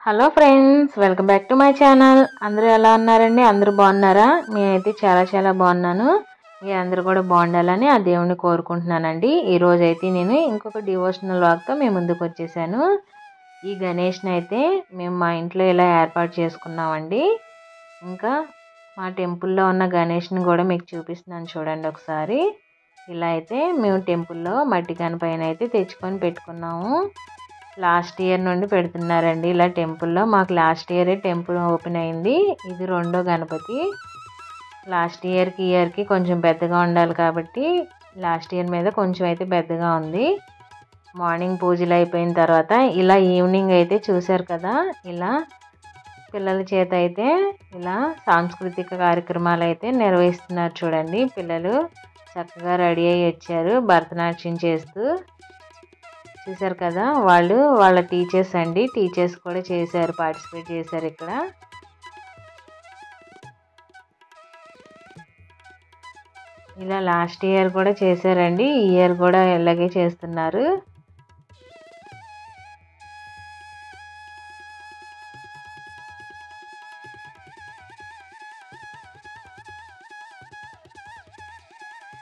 Hello friends, welcome back to my channel. అందరూ ఎలా ఉన్నారండి? అందరూ బాగున్నారా? నేనైతే చాలా బాగున్నాను. మీ అందరూ కూడా బాగుండాలని ఆ దేవుణ్ణి కోరుకుంటున్నానండి. ఈరోజు అయితే నేను ఇంకొక డివోషనల్ వ్లాగ్తో మేము ముందుకు వచ్చేసాను. ఈ గణేష్ని అయితే మేము మా ఇంట్లో ఇలా ఏర్పాటు చేసుకున్నామండి. ఇంకా మా టెంపుల్లో ఉన్న గణేష్ని కూడా మీకు చూపిస్తున్నాను చూడండి ఒకసారి. ఇలా అయితే మేము టెంపుల్లో మట్టి గణపైన అయితే తెచ్చుకొని పెట్టుకున్నాము. లాస్ట్ ఇయర్ నుండి పెడుతున్నారండి ఇలా టెంపుల్లో. మాకు లాస్ట్ ఇయరే టెంపుల్ ఓపెన్ అయింది. ఇది రెండో గణపతి. లాస్ట్ ఇయర్కి కొంచెం పెద్దగా ఉండాలి కాబట్టి లాస్ట్ ఇయర్ మీద కొంచెం అయితే పెద్దగా ఉంది. మార్నింగ్ పూజలు అయిపోయిన తర్వాత ఇలా ఈవినింగ్ అయితే చూశారు కదా, ఇలా పిల్లల చేత అయితే ఇలా సాంస్కృతిక కార్యక్రమాలు అయితే నిర్వహిస్తున్నారు చూడండి. పిల్లలు చక్కగా రెడీ అయ్యి వచ్చారు భరతనాట్యం చేస్తూ. చూసారు కదా, వాళ్ళు వాళ్ళ టీచర్స్ అండి. టీచర్స్ కూడా చేశారు, పార్టిసిపేట్ చేశారు ఇక్కడ. ఇలా లాస్ట్ ఇయర్ కూడా చేశారండి, ఈ ఇయర్ కూడా ఇలాగే చేస్తున్నారు.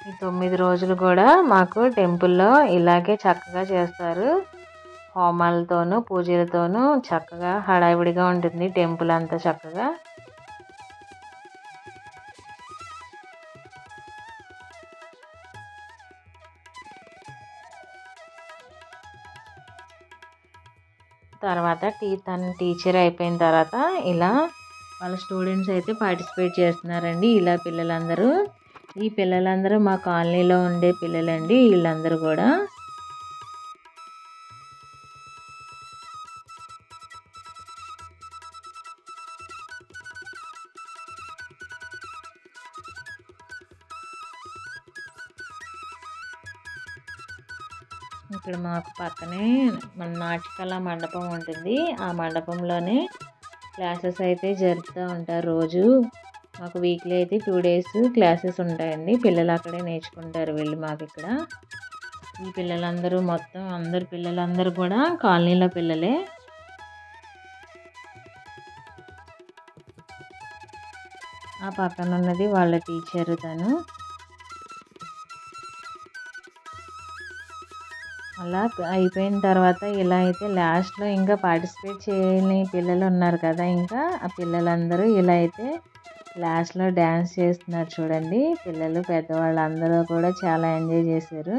ఈ 9 రోజులు కూడా మాకు టెంపుల్లో ఇలాగే చక్కగా చేస్తారు. హోమాలతోనూ పూజలతోనూ చక్కగా హడావిడిగా ఉంటుంది టెంపుల్ అంతా చక్కగా. తర్వాత తన టీచర్ అయిపోయిన తర్వాత ఇలా వాళ్ళ స్టూడెంట్స్ అయితే పార్టిసిపేట్ చేస్తున్నారండి. ఇలా పిల్లలందరూ, ఈ పిల్లలందరూ మా కాలనీలో ఉండే పిల్లలండి వీళ్ళందరూ కూడా. ఇక్కడ మాకు పక్కనే మన నాట్యకళా మండపం ఉంటుంది. ఆ మండపంలోనే క్లాసెస్ అయితే జరుపుతూ ఉంటారు రోజు. మాకు వీక్లీ అయితే 2 days క్లాసెస్ ఉంటాయండి. పిల్లలు అక్కడే నేర్చుకుంటారు వీళ్ళు మాకు ఇక్కడ. ఈ పిల్లలందరూ మొత్తం అందరు పిల్లలందరూ కూడా కాలనీలో పిల్లలే. ఆ పక్కన ఉన్నది వాళ్ళ టీచరు తను. అలా అయిపోయిన తర్వాత ఇలా అయితే లాస్ట్లో ఇంకా పార్టిసిపేట్ చేయని పిల్లలు ఉన్నారు కదా, ఇంకా ఆ పిల్లలందరూ ఇలా అయితే లాస్ట్లో డ్యాన్స్ చేస్తున్నారు చూడండి. పిల్లలు పెద్దవాళ్ళు అందరూ కూడా చాలా ఎంజాయ్ చేశారు.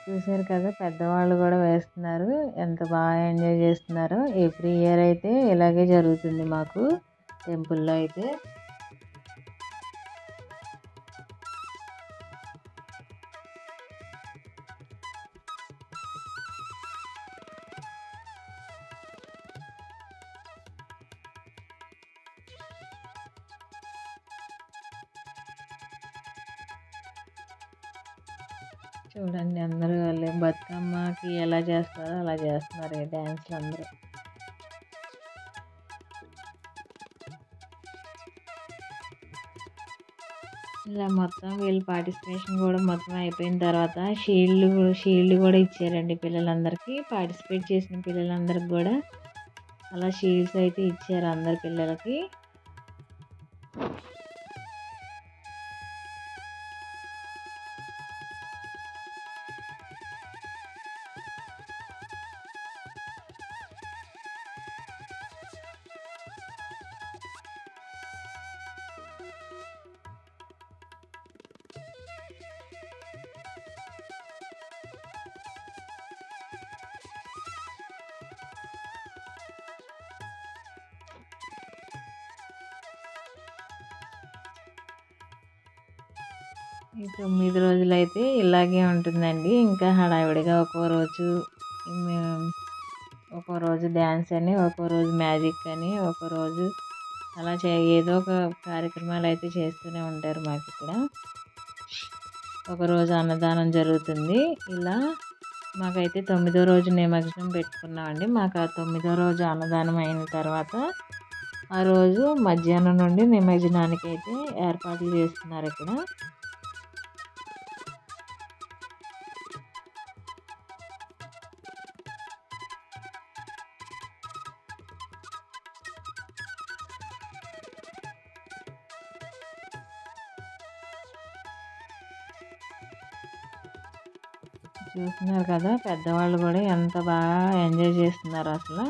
చూసారు కదా, పెద్దవాళ్ళు కూడా వేస్తున్నారు. ఎంత బాగా ఎంజాయ్ చేస్తున్నారో. ఎవ్రీ ఇయర్ అయితే ఇలాగే జరుగుతుంది మాకు టెంపుల్లో అయితే. చూడండి అందరూ వాళ్ళు బతుకమ్మకి ఎలా చేస్తారో అలా చేస్తున్నారు ఈ డ్యాన్స్లు అందరూ. ఇలా మొత్తం వీళ్ళు పార్టిసిపేషన్ కూడా మొత్తం అయిపోయిన తర్వాత షీల్డ్ కూడా ఇచ్చారండి పిల్లలందరికీ. పార్టిసిపేట్ చేసిన పిల్లలందరికీ కూడా అలా షీల్డ్స్ అయితే ఇచ్చారు అందరి పిల్లలకి. ఈ 9 రోజులు అయితే ఇలాగే ఉంటుందండి. ఇంకా హడావిడిగా ఒక్కో రోజు డ్యాన్స్ అని, ఒక్కో రోజు మ్యాజిక్ అని, ఒక్కో రోజు అలా ఏదో ఒక కార్యక్రమాలు అయితే చేస్తూనే ఉంటారు మాకు ఇక్కడ. ఒకరోజు అన్నదానం జరుగుతుంది. ఇలా మాకైతే 9వ రోజు నిమజ్జనం పెట్టుకున్నామండి. మాకు ఆ 9వ రోజు అన్నదానం అయిన తర్వాత ఆ రోజు మధ్యాహ్నం నుండి నిమజ్జనానికి అయితే ఏర్పాట్లు చేస్తున్నారు ఇక్కడ. చూస్తున్నారు కదా, పెద్దవాళ్ళు కూడా ఎంత బాగా ఎంజాయ్ చేస్తున్నారు అసలు.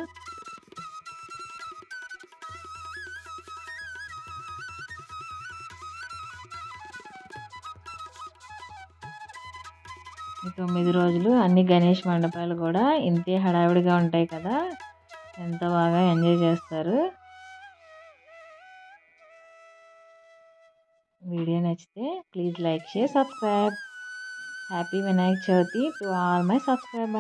ఈ 9 రోజులు అన్ని గణేష్ మండపాలు కూడా ఇంతే హడావిడిగా ఉంటాయి కదా, ఎంత బాగా ఎంజాయ్ చేస్తారు. వీడియో నచ్చితే please like, share, subscribe. Happy Vinayaka Chavithi to all my subscribers.